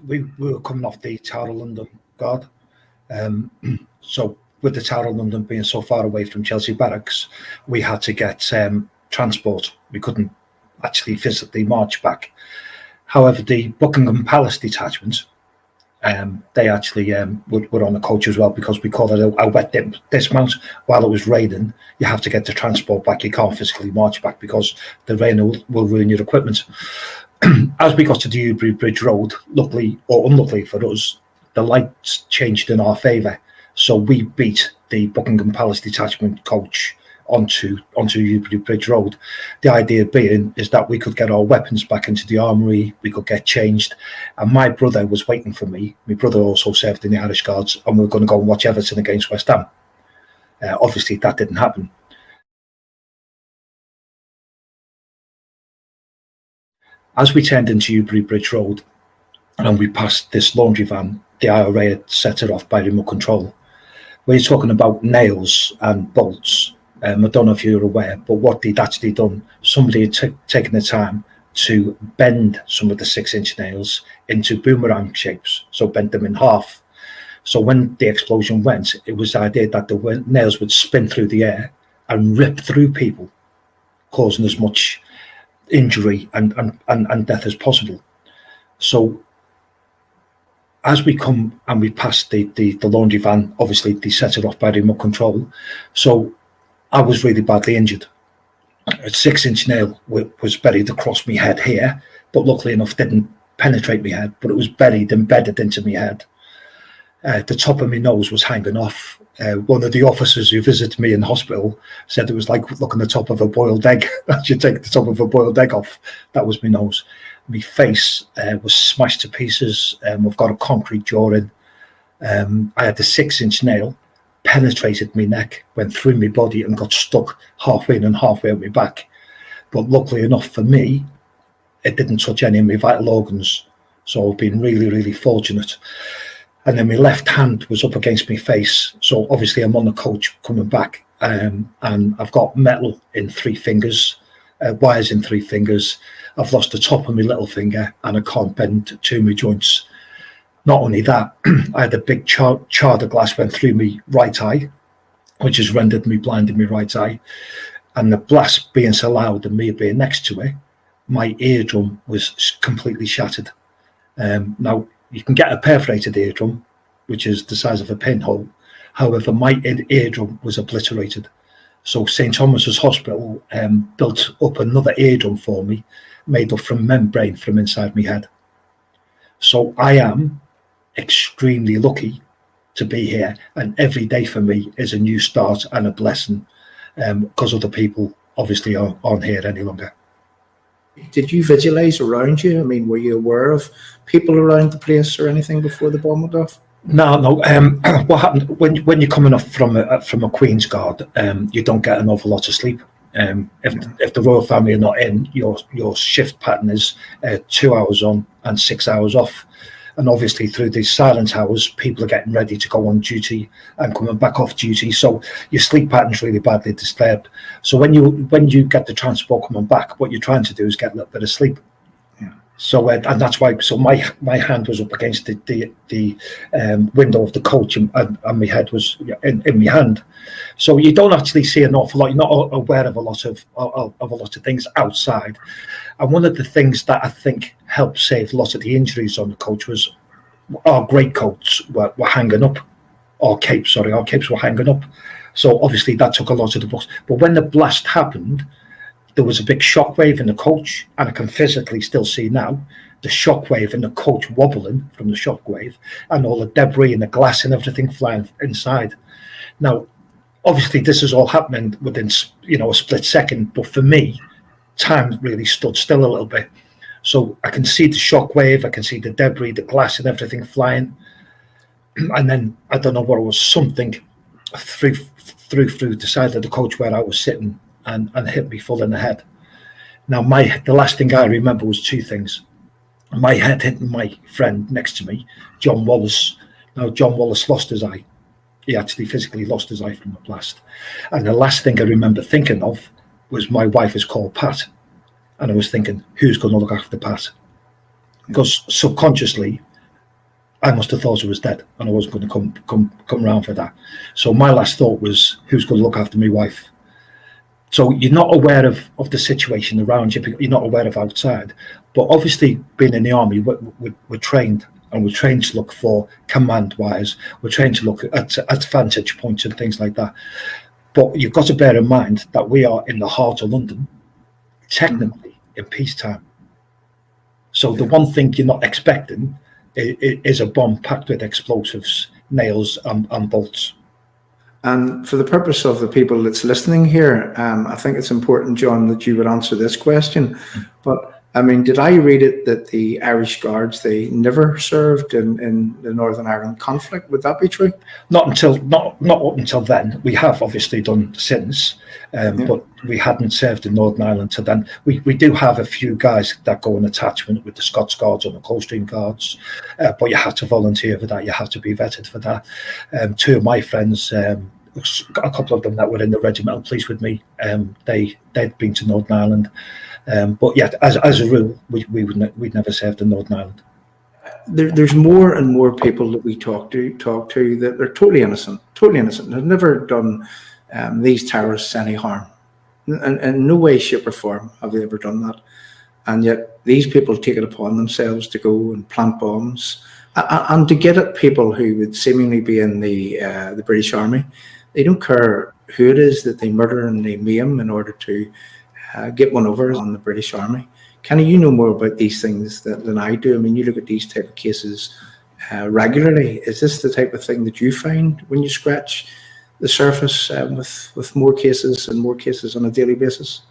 we were coming off the Tower of London Guard. So with the Tower of London being so far away from Chelsea Barracks, we had to get transport. We couldn't actually physically march back. However, the Buckingham Palace detachment, they actually were on the coach as well, because we call it a wet dismount. While it was raining, you have to get the transport back. You can't physically march back because the rain will ruin your equipment. As we got to the Newbury Bridge Road, luckily or unluckily for us, the lights changed in our favour. So we beat the Buckingham Palace detachment coach onto Newbury Bridge Road. The idea being is that we could get our weapons back into the armoury, we could get changed, and my brother was waiting for me. My brother also served in the Irish Guards, and we were going to go and watch Everton against West Ham. Obviously, that didn't happen. As we turned into Newbury Bridge Road and we passed this laundry van, the IRA had set it off by remote control. We're talking about nails and bolts. I don't know if you're aware, but what they'd actually done, somebody had taken the time to bend some of the 6-inch nails into boomerang shapes, so bent them in half. So when the explosion went, it was the idea that the nails would spin through the air and rip through people, causing as much injury and death as possible. So as we come and we passed the laundry van, obviously they set it off by remote control. So I was really badly injured. A 6-inch nail was buried across my head here, but luckily enough didn't penetrate my head, but it was embedded into my head. The top of my nose was hanging off. One of the officers who visited me in hospital said it was like looking at the top of a boiled egg. As you take the top of a boiled egg off, that was my nose. My face was smashed to pieces. I've got a concrete jaw in. I had the 6-inch nail, penetrated my neck, went through my body and got stuck halfway in and halfway out my back. But luckily enough for me, it didn't touch any of my vital organs. So I've been really, really fortunate. And then my left hand was up against my face. So obviously I'm on the coach coming back, and I've got metal in 3 fingers, wires in 3 fingers. I've lost the top of my little finger and I can't bend 2 of my joints. Not only that, I had a big charter glass went through my right eye, which has rendered me blind in my right eye. And the blast being so loud and me being next to it, my eardrum was completely shattered. Now, you can get a perforated eardrum, which is the size of a pinhole. However, my eardrum was obliterated. So St. Thomas's Hospital built up another eardrum for me, made up from membrane from inside my head. So I am extremely lucky to be here, and every day for me is a new start and a blessing, because other people obviously aren't here any longer. Did you vigilise around you? I mean, were you aware of people around the place or anything before the bomb went off? No. What happened when you're coming off from a Queen's Guard? You don't get an awful lot of sleep. If the royal family are not in, your shift pattern is 2 hours on and 6 hours off. And obviously through these silent hours, people are getting ready to go on duty and coming back off duty. So your sleep pattern's really badly disturbed. So when you get the transport coming back, what you're trying to do is get a little bit of sleep. Yeah. So and that's why. So my hand was up against the window of the coach, and my head was in my hand. So you don't actually see an awful lot. You're not aware of a lot of things outside. And one of the things that I think helped save a lot of the injuries on the coach was our great coats were hanging up. Our capes were hanging up. So obviously that took a lot of the books. But when the blast happened, there was a big shockwave in the coach, and I can physically still see now the shockwave in the coach wobbling from the shockwave, and all the debris and the glass and everything flying inside. Now, obviously this is all happening within a split second, but for me, time really stood still a little bit. So I can see the shockwave, I can see the debris, the glass and everything flying. And then, I don't know what it was, something through the side of the coach where I was sitting and hit me full in the head. Now, the last thing I remember was 2 things. My head hitting my friend next to me, John Wallace. Now, John Wallace lost his eye. He actually physically lost his eye from the blast. And the last thing I remember thinking of was my wife is called Pat. And I was thinking, who's going to look after Pat? Because subconsciously, I must have thought I was dead, and I wasn't going to come around for that. So my last thought was, who's going to look after my wife? So you're not aware of the situation around you, you're not aware of outside. But obviously, being in the army, we're trained, and we're trained to look for command-wise. We're trained to look at vantage points and things like that. But you've got to bear in mind that we are in the heart of London, technically in peacetime. So the one thing you're not expecting is a bomb packed with explosives, nails, and bolts. And for the purpose of the people that's listening here, I think it's important, John, that you would answer this question. But I mean, did I read it that the Irish Guards, they never served in the Northern Ireland conflict? Would that be true? Not up until then. We have obviously done since, but we hadn't served in Northern Ireland till then. We do have a few guys that go in attachment with the Scots Guards and the Coldstream Guards, but you had to volunteer for that. You had to be vetted for that. Two of my friends, a couple of them that were in the regimental police with me, they'd been to Northern Ireland. But yeah, as a rule, we'd never served in Northern Ireland. There's more and more people that we talk to that they're totally innocent. They've never done these terrorists any harm. In no way, shape or form have they ever done that. And yet these people take it upon themselves to go and plant bombs and to get at people who would seemingly be in the British Army. They don't care who it is that they murder and they maim in order to get one over on the British Army. Kenny, you know more about these things than I do. I mean, you look at these type of cases regularly. Is this the type of thing that you find when you scratch the surface with more cases and more cases on a daily basis?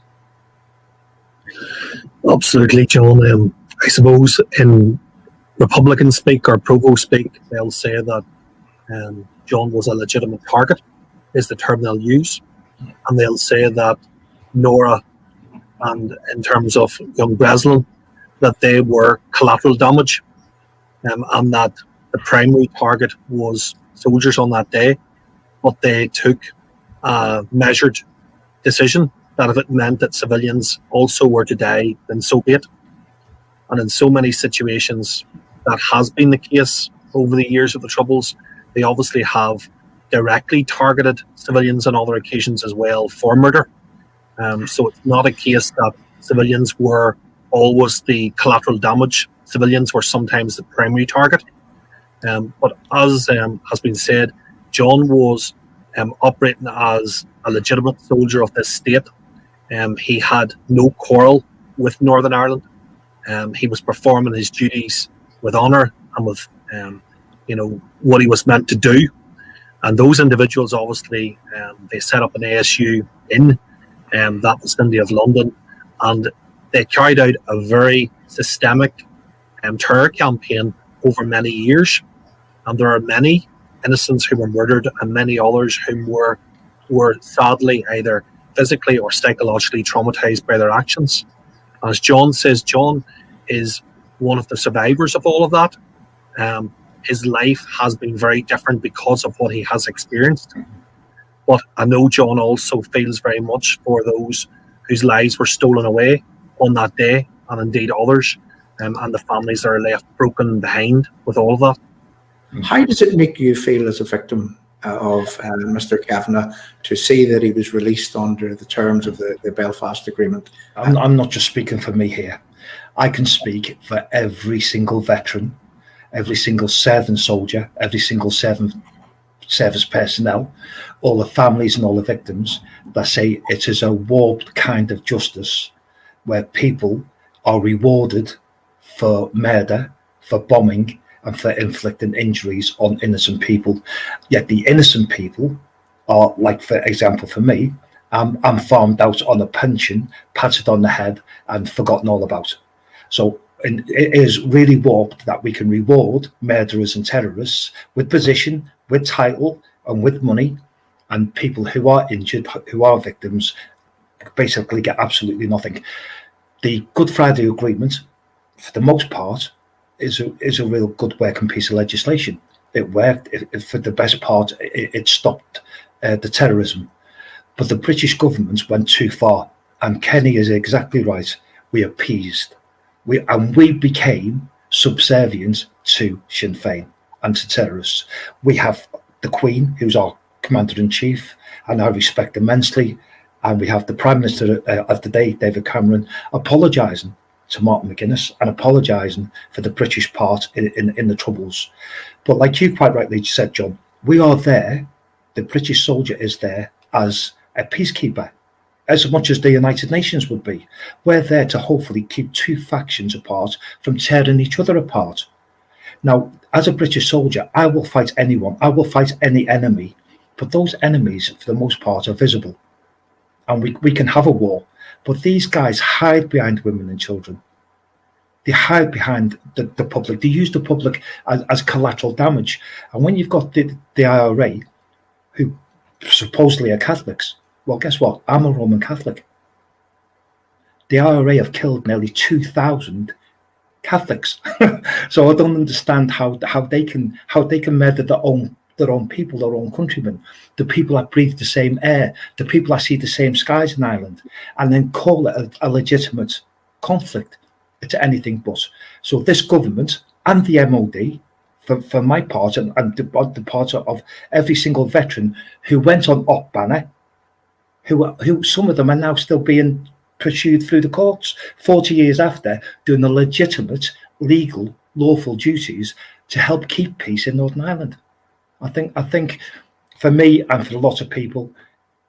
Absolutely, John. I suppose in Republican speak or Provo speak, they'll say that John was a legitimate target, is the term they'll use. And they'll say that Nora and in terms of young Breslin, that they were collateral damage, and that the primary target was soldiers on that day, but they took a measured decision that if it meant that civilians also were to die, then so be it. And in so many situations, that has been the case over the years of the Troubles. They obviously have directly targeted civilians on other occasions as well for murder. So it's not a case that civilians were always the collateral damage. Civilians were sometimes the primary target. But as has been said, John was operating as a legitimate soldier of this state. He had no quarrel with Northern Ireland. He was performing his duties with honour and with what he was meant to do. And those individuals obviously they set up an ASU in that vicinity of London, and they carried out a very systemic terror campaign over many years. And there are many innocents who were murdered and many others who were sadly either physically or psychologically traumatized by their actions. As John says, John is one of the survivors of all of that. His life has been very different because of what he has experienced. But I know John also feels very much for those whose lives were stolen away on that day, and indeed others, and the families that are left broken behind with all of that. How does it make you feel as a victim of Mr. Kavanagh to see that he was released under the terms of the Belfast Agreement? I'm not just speaking for me here. I can speak for every single veteran, every single serving soldier, every single service personnel, all the families and all the victims that say it is a warped kind of justice where people are rewarded for murder, for bombing, and for inflicting injuries on innocent people. Yet the innocent people are, like for example for me, I'm farmed out on a pension, patted on the head and forgotten all about. So it is really warped that we can reward murderers and terrorists with position, with title and with money, and people who are injured, who are victims, basically get absolutely nothing. The Good Friday Agreement, for the most part, is a real good working piece of legislation. It worked. For the best part, it stopped the terrorism. But the British government went too far, and Kenny is exactly right. We appeased. We became subservient to Sinn Féin. anti-terrorists. We have the Queen, who's our Commander-in-Chief, and I respect immensely. And we have the Prime Minister of the day, David Cameron, apologising to Martin McGuinness and apologising for the British part in the Troubles. But like you quite rightly said, John, we are there, the British soldier is there as a peacekeeper, as much as the United Nations would be. We're there to hopefully keep two factions apart from tearing each other apart. Now, as a British soldier, I will fight anyone, I will fight any enemy, but those enemies, for the most part, are visible. And we can have a war, but these guys hide behind women and children. They hide behind the public. They use the public as collateral damage. And when you've got the IRA, who supposedly are Catholics, well, guess what? I'm a Roman Catholic. The IRA have killed nearly 2,000 Catholics. So I don't understand how they can murder their own people, their own countrymen, the people that breathe the same air, the people that see the same skies in Ireland, and then call it a legitimate conflict. It's anything but. So this government and the MOD, for my part, and the part of every single veteran who went on op banner, who some of them are now still being pursued through the courts 40 years after, doing the legitimate, legal, lawful duties to help keep peace in Northern Ireland. I think for me and for a lot of people,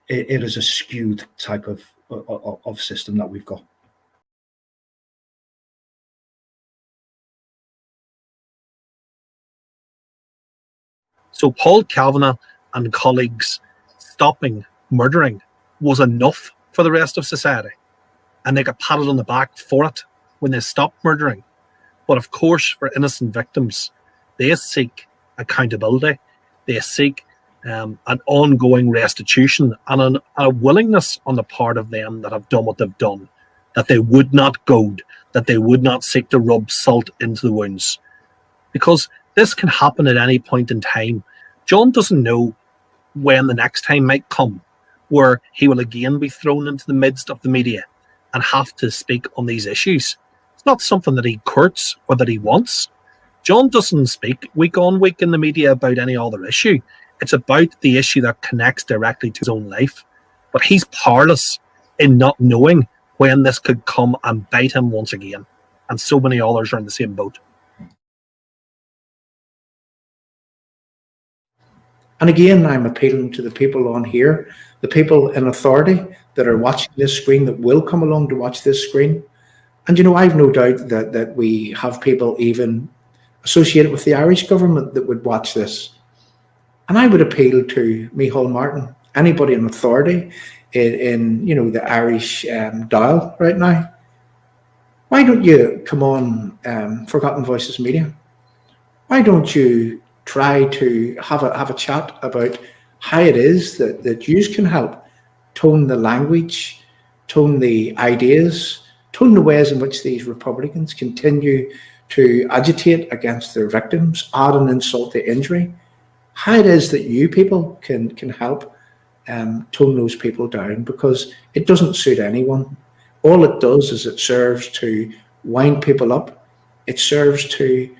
it is a skewed type of system that we've got. So Paul Kavanagh and colleagues stopping murdering was enough for the rest of society, and they got patted on the back for it when they stopped murdering. But of course, for innocent victims, they seek accountability. They seek an ongoing restitution and a willingness on the part of them that have done what they've done, that they would not goad, that they would not seek to rub salt into the wounds. Because this can happen at any point in time. John doesn't know when the next time might come where he will again be thrown into the midst of the media and have to speak on these issues. It's not something that he courts or that he wants. John doesn't speak week on week in the media about any other issue. It's about the issue that connects directly to his own life. But he's powerless in not knowing when this could come and bite him once again. And so many others are in the same boat. And again, I'm appealing to the people on here, the people in authority that are watching this screen, that will come along to watch this screen. And, you know, I've no doubt that we have people even associated with the Irish government that would watch this. And I would appeal to Micheál Martin, anybody in authority in you know, the Irish dial right now. Why don't you come on Forgotten Voices Media? Why don't you try to have a chat about how it is that you can help tone the language, tone the ideas, tone the ways in which these Republicans continue to agitate against their victims, add an insult to injury. How it is that you people can help tone those people down, because it doesn't suit anyone. All it does is it serves to wind people up. It serves to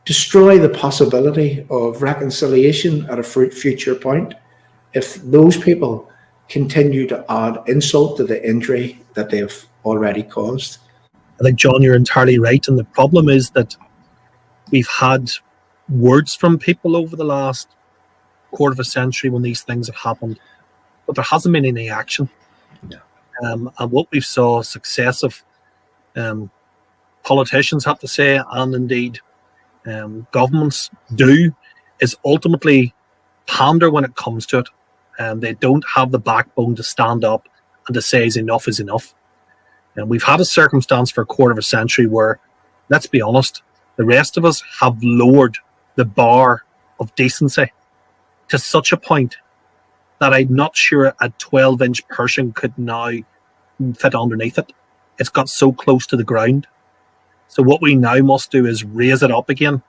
destroy the possibility of reconciliation at a future point if those people continue to add insult to the injury that they've already caused. I think, John, you're entirely right. And the problem is that we've had words from people over the last quarter of a century when these things have happened, but there hasn't been any action. Yeah. And what we've saw successive politicians have to say, and indeed governments do, is ultimately pander when it comes to it. And they don't have the backbone to stand up and to say enough is enough. And we've had a circumstance for a quarter of a century where, let's be honest, the rest of us have lowered the bar of decency to such a point that I'm not sure a 12-inch person could now fit underneath it. It's got so close to the ground. So what we now must do is raise it up again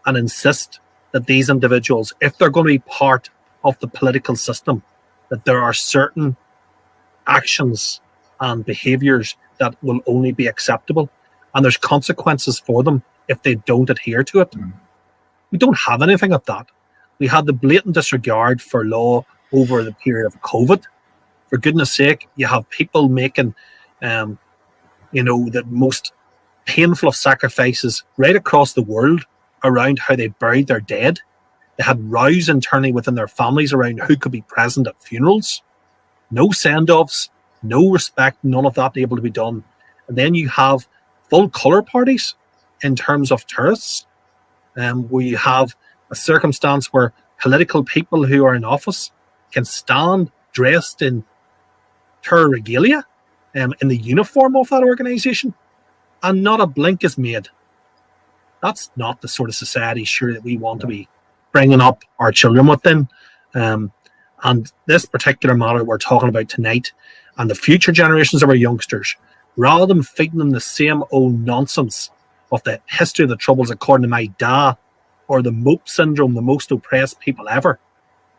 and insist that these individuals, if they're going to be part of the political system, that there are certain actions and behaviours that will only be acceptable, and there's consequences for them if they don't adhere to it. We don't have anything of that. We had the blatant disregard for law over the period of COVID. For goodness sake, you have people making, the most painful of sacrifices right across the world around how they buried their dead. They had rows internally within their families around who could be present at funerals. No send-offs, no respect, none of that able to be done. And then you have full colour parties in terms of tourists, where you have a circumstance where political people who are in office can stand dressed in terror regalia in the uniform of that organisation, and not a blink is made. That's not the sort of society, sure, that we want to be bringing up our children within. And this particular matter we're talking about tonight, and the future generations of our youngsters, rather than feeding them the same old nonsense of the history of the Troubles according to my dad, or the mope syndrome, the most oppressed people ever,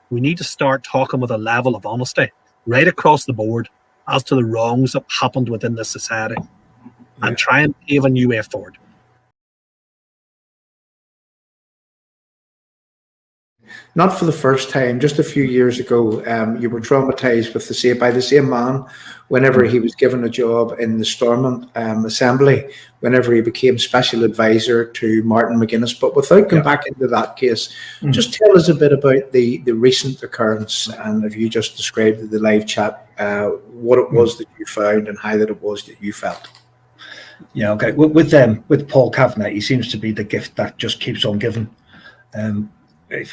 we need to start talking with a level of honesty right across the board as to the wrongs that happened within this society, and try and pave a new way forward. Not for the first time. Just a few years ago, you were traumatized by the same man whenever he was given a job in the Stormont Assembly, whenever he became special advisor to Martin McGuinness. But without going back into that case, just tell us a bit about the recent occurrence, and if you just described the live chat, what it was that you found and how that it was that you felt. Yeah, okay. With Paul Kavanagh, he seems to be the gift that just keeps on giving.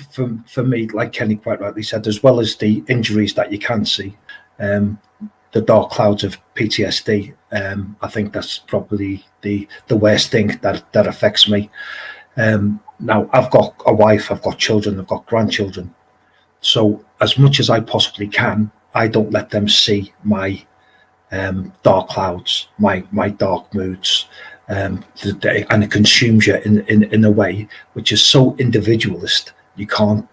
For me, like Kenny quite rightly said, as well as the injuries that you can see, the dark clouds of PTSD, I think that's probably the worst thing that affects me. Now, I've got a wife, I've got children, I've got grandchildren. So as much as I possibly can, I don't let them see my dark clouds, my dark moods, and it consumes you in a way which is so individualist. You can't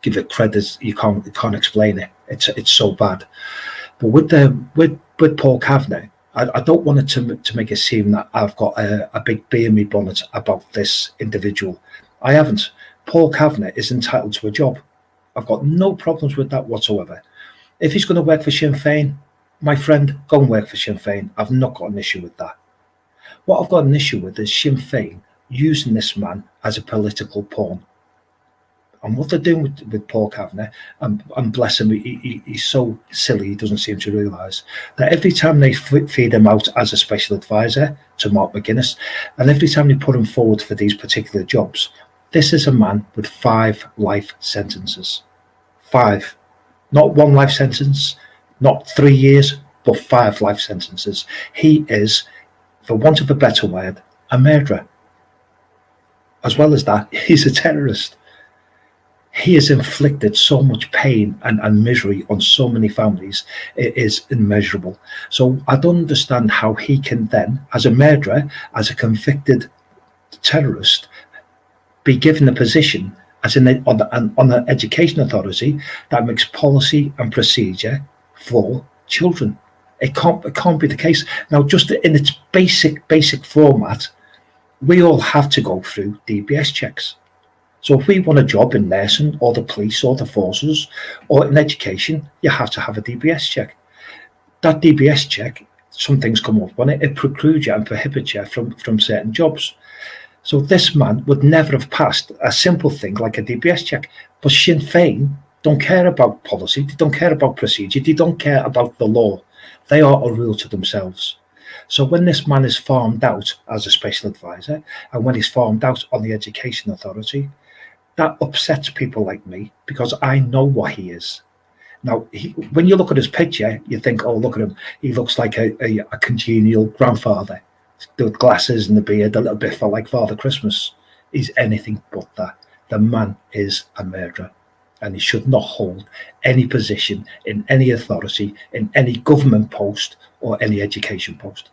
give it credit. You can't explain it. It's so bad. But with Paul Kavanagh, I don't want it to make it seem that I've got a big bee in my bonnet about this individual. I haven't. Paul Kavanagh is entitled to a job. I've got no problems with that whatsoever. If he's going to work for Sinn Féin, my friend, go and work for Sinn Féin. I've not got an issue with that. What I've got an issue with is Sinn Féin using this man as a political pawn. And what they're doing with Paul Kavanagh, and bless him, he's so silly, he doesn't seem to realise that every time they feed him out as a special advisor to Mark McGuinness, and every time they put him forward for these particular jobs, this is a man with 5 life sentences. 5. Not 1 life sentence, not 3 years, but 5 life sentences. He is, for want of a better word, a murderer. As well as that, he's a terrorist. He has inflicted so much pain and misery on so many families. It is immeasurable. So I don't understand how he can then, as a murderer, as a convicted terrorist, be given a position as on the education authority that makes policy and procedure for children. It can't be the case. Now, just in its basic format, we all have to go through DBS checks. So if we want a job in nursing or the police or the forces or in education, you have to have a DBS check. That DBS check, some things come up on it, it precludes you and prohibits you from certain jobs. So this man would never have passed a simple thing like a DBS check. But Sinn Féin don't care about policy, they don't care about procedure, they don't care about the law. They are a rule to themselves. So when this man is farmed out as a special advisor, and when he's farmed out on the education authority, that upsets people like me because I know what he is. Now, when you look at his picture, you think, oh, look at him. He looks like a congenial grandfather. The glasses and the beard, a little bit like Father Christmas. He's anything but that. The man is a murderer, and he should not hold any position in any authority, in any government post or any education post.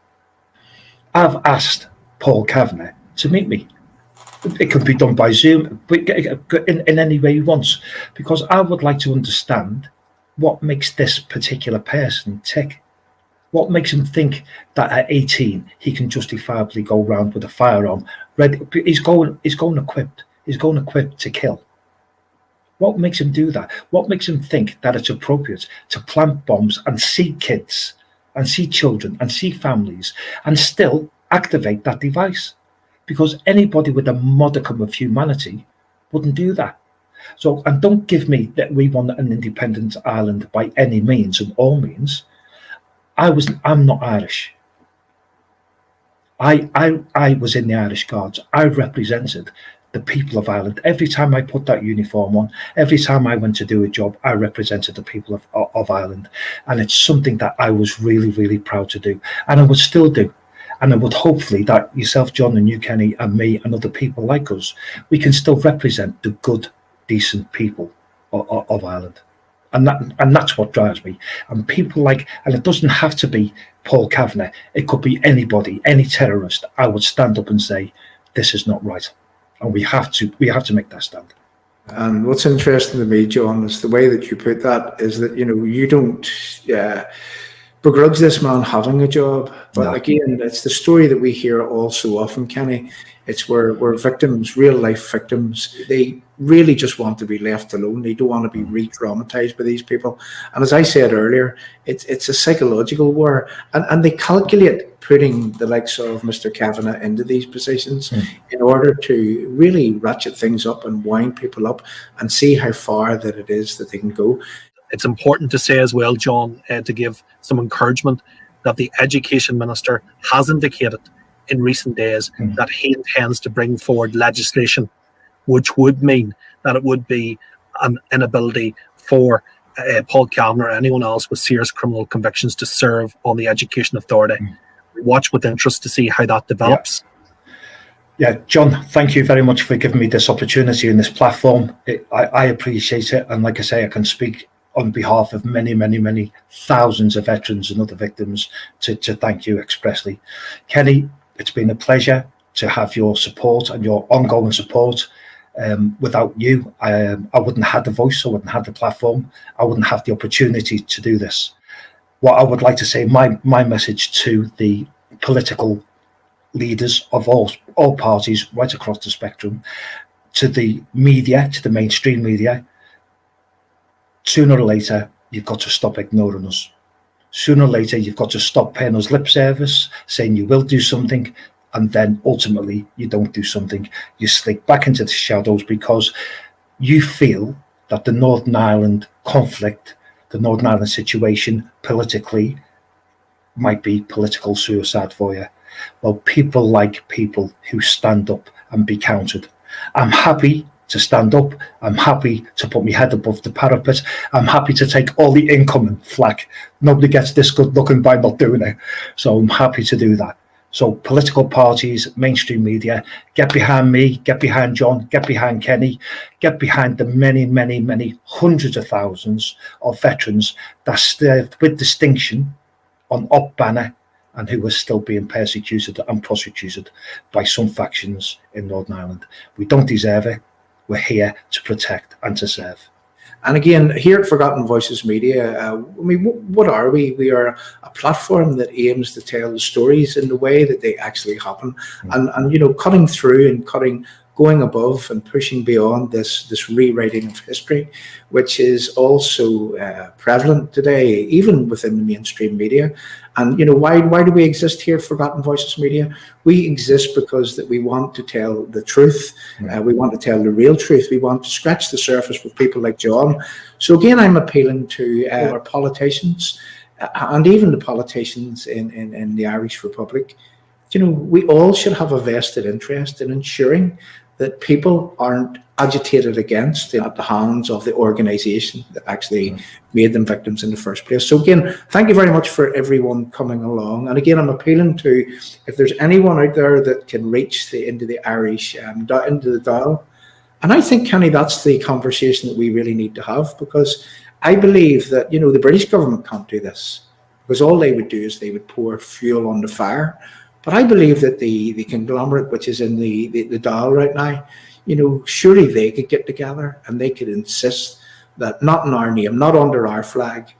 I've asked Paul Kavanagh to meet me. It can be done by Zoom, in any way he wants, because I would like to understand what makes this particular person tick. What makes him think that at 18 he can justifiably go around with a firearm ready? He's going equipped. is going equipped to kill. What makes him do that? What makes him think that it's appropriate to plant bombs and see kids and see children and see families and still activate that device? Because anybody with a modicum of humanity wouldn't do that. So, and don't give me that we want an independent Ireland by any means and all means. I'm not Irish. I was in the Irish Guards. I represented the people of Ireland. Every time I put that uniform on, every time I went to do a job, I represented the people of Ireland. And it's something that I was really, really proud to do. And I would still do. And I would hopefully that yourself, John, and you, Kenny, and me, and other people like us, we can still represent the good, decent people of Ireland. And that's what drives me. And people like, and it doesn't have to be Paul Kavanagh, it could be anybody, any terrorist. I would stand up and say, this is not right. And we have to make that stand. And what's interesting to me, John, is the way that you put that is that, you don't begrudge this man having a job. But again, it's the story that we hear all so often, Kenny. It's where victims, real life victims, they really just want to be left alone. They don't want to be re-traumatized by these people. And as I said earlier, it's a psychological war. And they calculate putting the likes of Mr. Kavanagh into these positions in order to really ratchet things up and wind people up and see how far that it is that they can go. It's important to say as well, John, to give some encouragement that the Education Minister has indicated in recent days that he intends to bring forward legislation which would mean that it would be an inability for Paul Kavanagh or anyone else with serious criminal convictions to serve on the Education Authority. We watch with interest to see how that develops. Yeah, John, thank you very much for giving me this opportunity and this platform. I appreciate it. And like I say, I can speak on behalf of many, many, many thousands of veterans and other victims to thank you expressly. Kenny, it's been a pleasure to have your support and your ongoing support. Without you, I wouldn't have the voice, I wouldn't have the platform, I wouldn't have the opportunity to do this. What I would like to say, my message to the political leaders of all parties right across the spectrum, to the media, to the mainstream media, sooner or later, you've got to stop ignoring us. Sooner or later, you've got to stop paying us lip service, saying you will do something, and then ultimately you don't do something. You slip back into the shadows because you feel that the Northern Ireland conflict, the Northern Ireland situation politically might be political suicide for you. Well, people like people who stand up and be counted. I'm happy to stand up. I'm happy to put my head above the parapet. I'm happy to take all the incoming flack. Nobody gets this good looking by not doing it. So I'm happy to do that. So political parties, mainstream media, get behind me, get behind John, get behind Kenny, get behind the many, many, many hundreds of thousands of veterans that served with distinction on Op Banner and who are still being persecuted and prosecuted by some factions in Northern Ireland. We don't deserve it. We're here to protect and to serve. And again, here at Forgotten Voices Media, what are we? We are a platform that aims to tell the stories in the way that they actually happen, and cutting through and going above and pushing beyond this rewriting of history, which is also prevalent today, even within the mainstream media. And why do we exist here at Forgotten Voices Media? We exist because that we want to tell the truth. We want to tell the real truth. We want to scratch the surface with people like John. So again, I'm appealing to our politicians and even the politicians in the Irish Republic. We all should have a vested interest in ensuring that people aren't agitated against at the hands of the organisation that actually made them victims in the first place. So again, thank you very much for everyone coming along. And again, I'm appealing to, if there's anyone out there that can reach into the Irish, into the dial. And I think, Kenny, that's the conversation that we really need to have, because I believe that, the British government can't do this, because all they would do is they would pour fuel on the fire. But I believe that the conglomerate which is in the dial right now, surely they could get together and they could insist that not in our name, not under our flag,